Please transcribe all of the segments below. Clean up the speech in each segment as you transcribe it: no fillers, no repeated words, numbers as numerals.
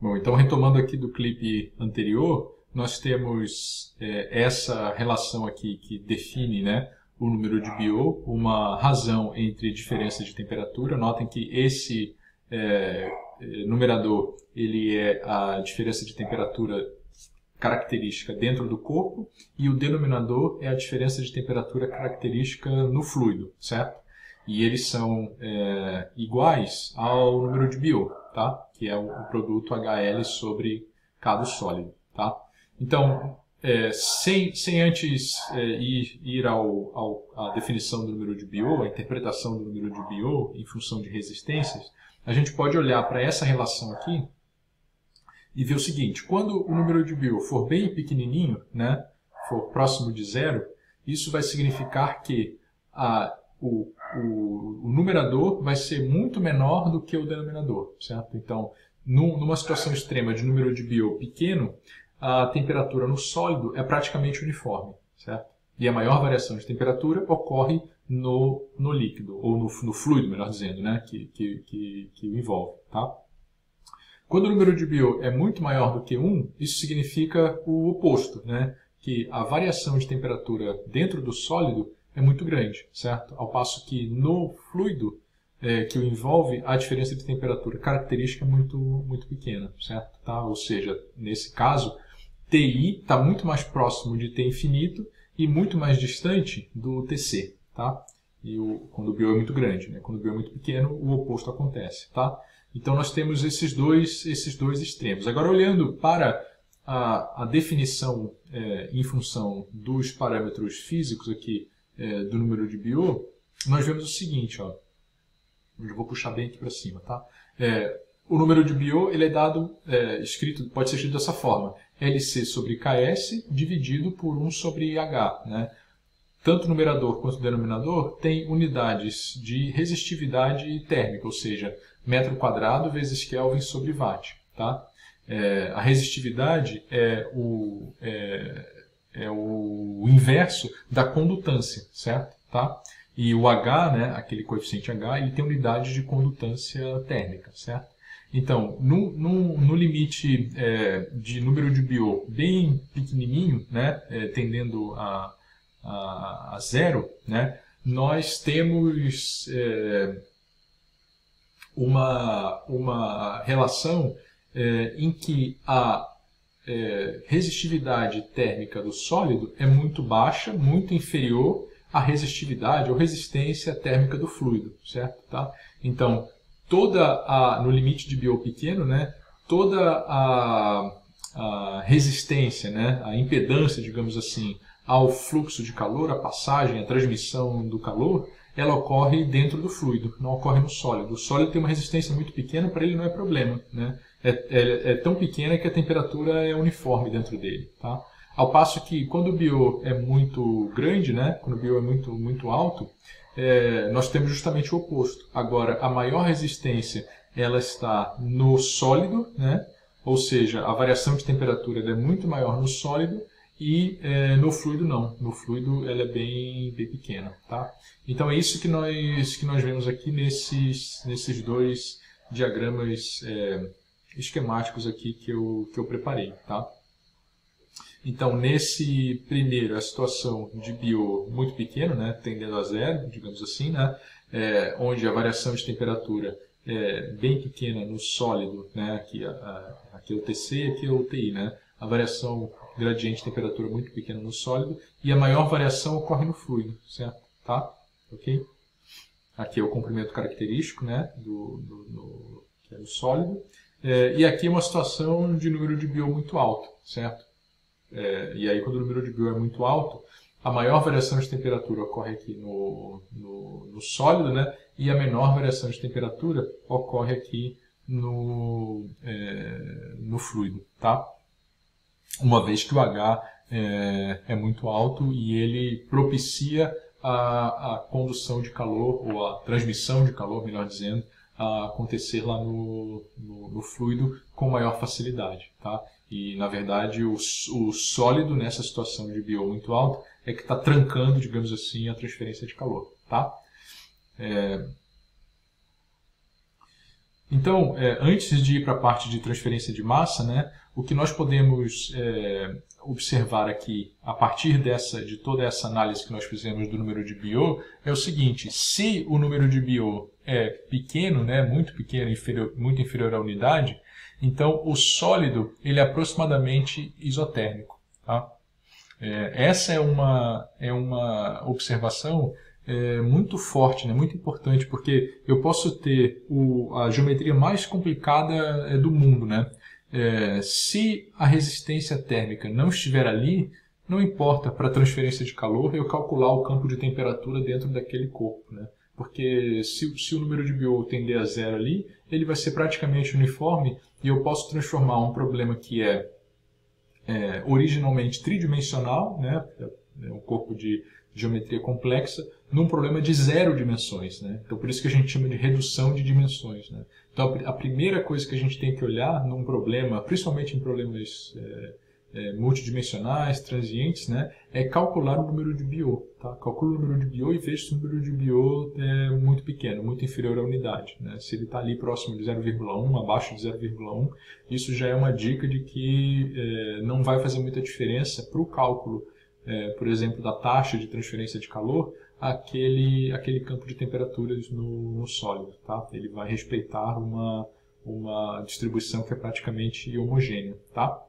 Bom, então retomando aqui do clipe anterior, nós temos essa relação aqui que define, né, o número de Biot, uma razão entre diferença de temperatura. Notem que esse numerador ele é a diferença de temperatura característica dentro do corpo e o denominador é a diferença de temperatura característica no fluido, certo? E eles são iguais ao número de Biot, tá? Que é o produto HL sobre K do sólido, tá? Então, sem antes ir à definição do número de Biot, a interpretação do número de Biot em função de resistências, a gente pode olhar para essa relação aqui e ver o seguinte: quando o número de Biot for bem pequenininho, né, for próximo de zero, isso vai significar que o numerador vai ser muito menor do que o denominador, certo? Então, numa situação extrema de número de Biot pequeno, a temperatura no sólido é praticamente uniforme, certo? E a maior variação de temperatura ocorre no líquido, ou no fluido, melhor dizendo, né, que o envolve, tá? Quando o número de Biot é muito maior do que 1, isso significa o oposto, né? Que a variação de temperatura dentro do sólido é muito grande, certo? Ao passo que no fluido que o envolve, a diferença de temperatura característica é muito pequena, certo? Tá? Ou seja, nesse caso, TI está muito mais próximo de T infinito e muito mais distante do TC, tá? E quando o Biot é muito grande, né? Quando o Biot é muito pequeno, o oposto acontece, tá? Então nós temos esses dois extremos. Agora, olhando para a definição em função dos parâmetros físicos aqui do número de Biot, nós vemos o seguinte, ó. Eu vou puxar bem aqui para cima, tá? O número de Biot ele é dado, pode ser escrito dessa forma: LC sobre KS dividido por 1 sobre H, né? Tanto o numerador quanto o denominador têm unidades de resistividade térmica, ou seja, metro quadrado vezes Kelvin sobre watt, tá? A resistividade é o inverso da condutância, certo? Tá? E o H, né, aquele coeficiente H, ele tem unidade de condutância térmica, certo? Então, no limite de número de Biot bem pequenininho, né, tendendo a zero, né, nós temos uma relação em que a resistividade térmica do sólido é muito baixa, muito inferior à resistividade ou resistência térmica do fluido, certo? Tá? Então, no limite de Biot pequeno, né, toda a resistência, né, a impedância, digamos assim, ao fluxo de calor, a passagem, a transmissão do calor, ela ocorre dentro do fluido, não ocorre no sólido. O sólido tem uma resistência muito pequena, para ele não é problema, né? É tão pequena que a temperatura é uniforme dentro dele, tá? Ao passo que quando o Biot é muito grande, né? Quando o Biot é muito alto, nós temos justamente o oposto. Agora, a maior resistência ela está no sólido, né? Ou seja, a variação de temperatura é muito maior no sólido, e no fluido não. No fluido ela é bem pequena, tá? Então é isso que nós vemos aqui nesses dois diagramas esquemáticos aqui que eu preparei, tá? Então nesse primeiro a situação de Biot muito pequeno, né, tendendo a zero, digamos assim, né, onde a variação de temperatura é bem pequena no sólido, né, aqui é o TC e aqui é o TI, né? A variação gradiente de temperatura é muito pequena no sólido e a maior variação ocorre no fluido, certo? Tá? Ok? Aqui é o comprimento característico, né, que é do sólido. E aqui é uma situação de número de Biot muito alto, certo? E aí quando o número de Biot é muito alto, a maior variação de temperatura ocorre aqui no sólido, né, e a menor variação de temperatura ocorre aqui no fluido, tá? Uma vez que o H é muito alto e ele propicia a condução de calor, ou a transmissão de calor, melhor dizendo, a acontecer lá no fluido com maior facilidade, tá? E, na verdade, o sólido, nessa situação de Biot muito alto, é que está trancando, digamos assim, a transferência de calor, tá? Então, antes de ir para a parte de transferência de massa, né, o que nós podemos observar aqui, a partir de toda essa análise que nós fizemos do número de Biot, é o seguinte: se o número de Biot é pequeno, né, muito pequeno, muito inferior à unidade, então o sólido ele é aproximadamente isotérmico. Tá? Essa é uma observação muito forte, né, muito importante, porque eu posso ter a geometria mais complicada do mundo, né? Se a resistência térmica não estiver ali, não importa para a transferência de calor eu calcular o campo de temperatura dentro daquele corpo, né? Porque se o número de Biot tender a zero ali, ele vai ser praticamente uniforme e eu posso transformar um problema que é originalmente tridimensional, né? Um corpo de geometria complexa, num problema de 0 dimensões, né? Então, por isso que a gente chama de redução de dimensões, né? Então, a primeira coisa que a gente tem que olhar num problema, principalmente em problemas multidimensionais, transientes, né, é calcular o número de Biot. Tá? Calcula o número de Biot e veja se o número de Biot é muito pequeno, muito inferior à unidade. Né? Se ele está ali próximo de 0,1, abaixo de 0,1, isso já é uma dica de que não vai fazer muita diferença para o cálculo, por exemplo, da taxa de transferência de calor, aquele campo de temperaturas no sólido. Tá? Ele vai respeitar uma distribuição que é praticamente homogênea. Tá?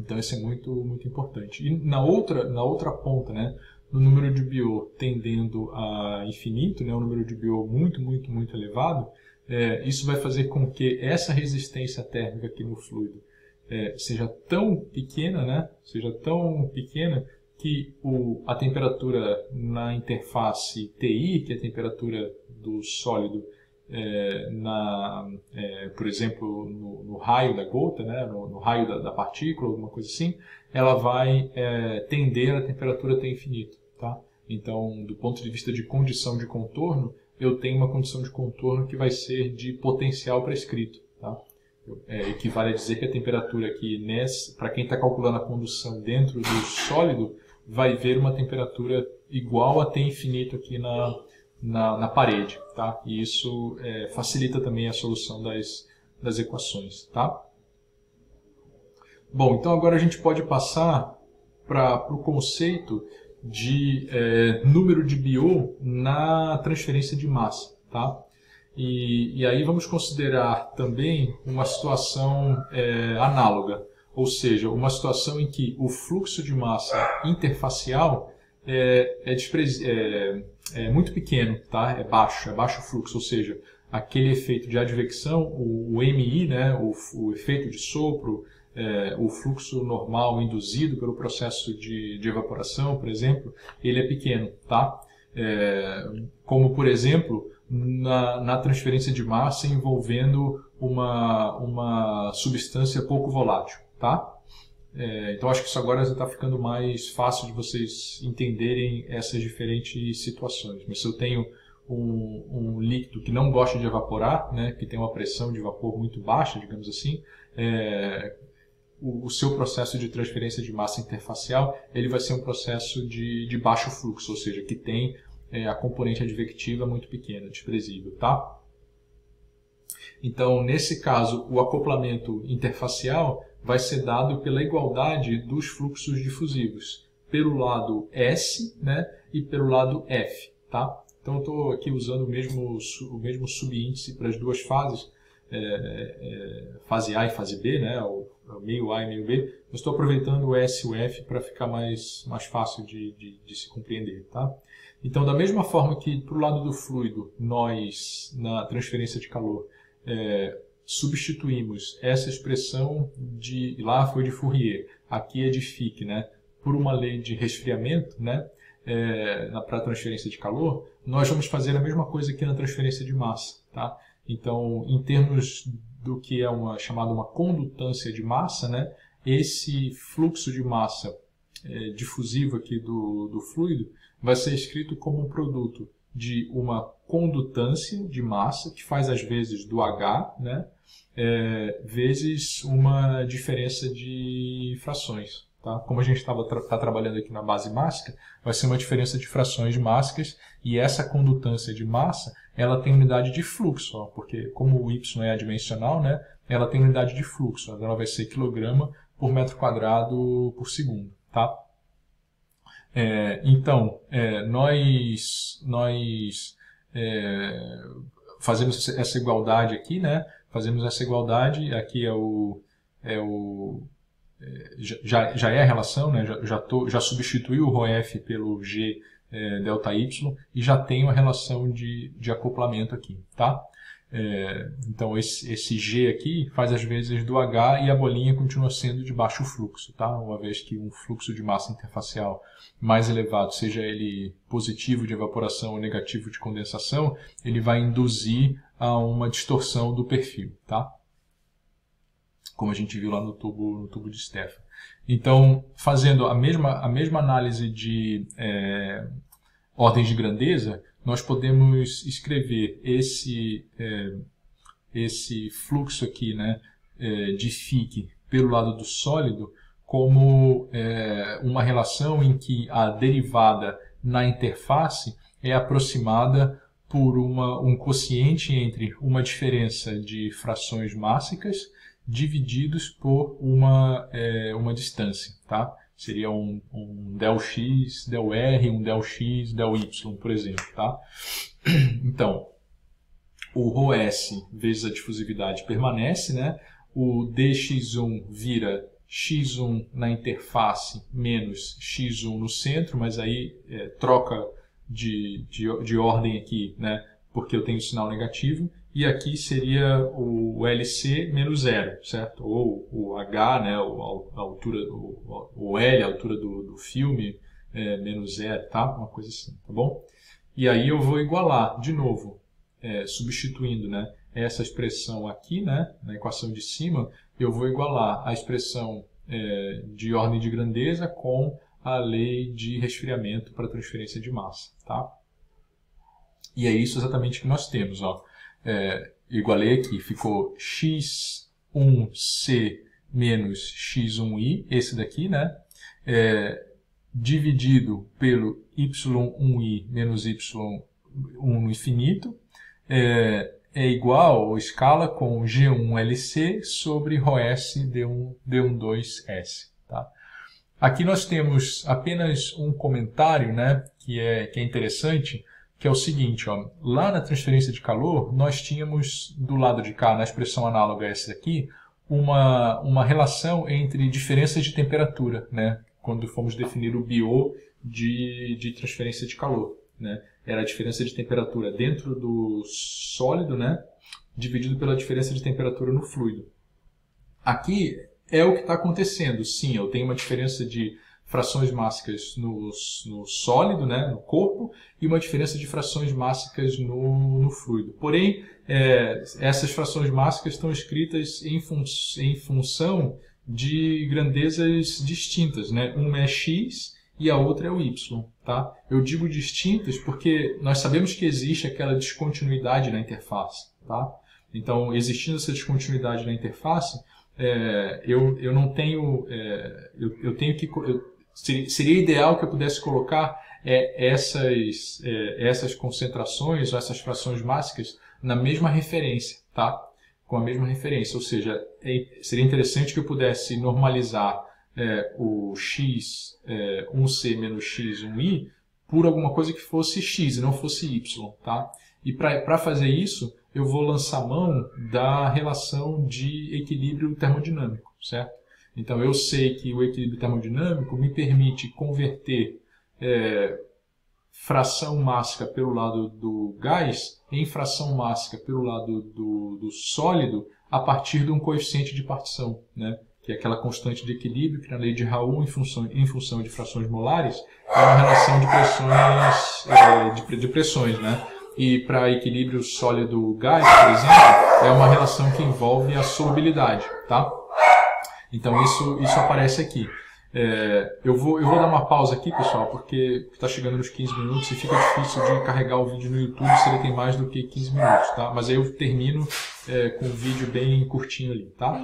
Então isso é muito, muito importante. E na outra ponta, né, no número de Biot tendendo a infinito, né, um número de Biot muito, muito, muito elevado, isso vai fazer com que essa resistência térmica aqui no fluido seja tão pequena, né, que a temperatura na interface TI, que é a temperatura do sólido, por exemplo, no raio da gota, né, no raio da partícula, alguma coisa assim, ela vai tender a temperatura até infinito. Tá? Então, do ponto de vista de condição de contorno, eu tenho uma condição de contorno que vai ser de potencial prescrito. Tá? Equivale a dizer que a temperatura aqui, para quem está calculando a condução dentro do sólido, vai ver uma temperatura igual a T infinito aqui na parede, tá? E isso facilita também a solução das equações, tá? Bom, então agora a gente pode passar para o conceito de número de Biot na transferência de massa, tá? E aí vamos considerar também uma situação análoga, ou seja, uma situação em que o fluxo de massa interfacial é muito pequeno, tá? É baixo o fluxo, ou seja, aquele efeito de advecção, o MI, né? o efeito de sopro, o fluxo normal induzido pelo processo de evaporação, por exemplo, ele é pequeno, tá? Como, por exemplo, na transferência de massa envolvendo uma substância pouco volátil. Tá? Então acho que isso agora já está ficando mais fácil de vocês entenderem essas diferentes situações. Mas se eu tenho um líquido que não gosta de evaporar, né, que tem uma pressão de vapor muito baixa, digamos assim, o seu processo de transferência de massa interfacial ele vai ser um processo de baixo fluxo, ou seja, que tem a componente advectiva muito pequena, desprezível. Tá? Então, nesse caso, o acoplamento interfacial vai ser dado pela igualdade dos fluxos difusivos, pelo lado S, né, e pelo lado F. Tá? Então, eu estou aqui usando o mesmo subíndice para as duas fases, fase A e fase B, né, o meio A e meio B. Eu estou aproveitando o S e o F para ficar mais fácil de se compreender. Tá? Então, da mesma forma que para o lado do fluido, nós, na transferência de calor, substituímos essa expressão lá foi de Fourier, aqui é de Fick, né, por uma lei de resfriamento, né, para a transferência de calor, nós vamos fazer a mesma coisa aqui na transferência de massa. Tá? Então, em termos do que é chamada uma condutância de massa, né, esse fluxo de massa difusivo aqui do fluido vai ser escrito como um produto de uma condutância de massa, que faz as vezes do H, né, vezes uma diferença de frações. Tá? Como a gente tá trabalhando aqui na base mássica, vai ser uma diferença de frações mássicas, e essa condutância de massa ela tem unidade de fluxo, ó, porque como o y é adimensional, né, ela tem unidade de fluxo, ela vai ser quilograma por metro quadrado por segundo. Tá? Então, nós fazemos essa igualdade aqui, né? Fazemos essa igualdade, aqui já é a relação, né? Já substituí o ρf pelo g delta y e já tenho a relação de acoplamento aqui, tá? Então esse G aqui faz as vezes do H e a bolinha continua sendo de baixo fluxo, tá? Uma vez que um fluxo de massa interfacial mais elevado, seja ele positivo de evaporação ou negativo de condensação, ele vai induzir a uma distorção do perfil, tá? Como a gente viu lá no tubo de Stefan. Então, fazendo a mesma análise de ordens de grandeza, nós podemos escrever esse fluxo aqui, né, de Fick pelo lado do sólido como uma relação em que a derivada na interface é aproximada por um quociente entre uma diferença de frações mássicas divididos por uma distância, tá? Seria um del x, del r, um del x, del y, por exemplo, tá? Então, o ρs vezes a difusividade permanece, né? O dx1 vira x1 na interface menos x1 no centro, mas aí troca de ordem aqui, né? Porque eu tenho sinal negativo. E aqui seria o LC menos zero, certo? Ou o H, né, a altura, o L, a altura do filme, menos zero, tá? Uma coisa assim, tá bom? E aí eu vou igualar, de novo, substituindo, né, essa expressão aqui, né, na equação de cima, eu vou igualar a expressão de ordem de grandeza com a lei de resfriamento para transferência de massa, tá? E é isso exatamente que nós temos, ó. Igualei aqui, ficou x1c menos x1i, esse daqui, né? Dividido pelo y1i menos y1 no infinito, é igual, ou escala, com G1LC sobre ρs d12S. Tá? Aqui nós temos apenas um comentário, né, que é interessante, que é o seguinte, ó, lá na transferência de calor, nós tínhamos do lado de cá, na expressão análoga a essa daqui, uma relação entre diferenças de temperatura, né, quando fomos definir o BO de transferência de calor. Né, era a diferença de temperatura dentro do sólido, né, dividido pela diferença de temperatura no fluido. Aqui é o que está acontecendo. Sim, eu tenho uma diferença de frações mássicas no sólido, né, no corpo, e uma diferença de frações mássicas no fluido. Porém, essas frações mássicas estão escritas em função de grandezas distintas, né? Uma é x e a outra é o y. Tá? Eu digo distintas porque nós sabemos que existe aquela descontinuidade na interface. Tá? Então, existindo essa descontinuidade na interface, eu não tenho... eu tenho que... Seria ideal que eu pudesse colocar essas concentrações, ou essas frações mássicas, na mesma referência, tá? Com a mesma referência. Ou seja, seria interessante que eu pudesse normalizar o x 1c menos x 1i por alguma coisa que fosse x e não fosse y. Tá? E para fazer isso, eu vou lançar mão da relação de equilíbrio termodinâmico, certo? Então, eu sei que o equilíbrio termodinâmico me permite converter fração mássica pelo lado do gás em fração mássica pelo lado do sólido a partir de um coeficiente de partição, né? Que é aquela constante de equilíbrio que na lei de Raoult, em função de frações molares, é uma relação de pressões, né? E para equilíbrio sólido-gás, por exemplo, é uma relação que envolve a solubilidade, tá? Então isso aparece aqui. Eu vou dar uma pausa aqui, pessoal, porque está chegando nos 15 minutos e fica difícil de carregar o vídeo no YouTube se ele tem mais do que 15 minutos, tá? Mas aí eu termino com um vídeo bem curtinho ali, tá?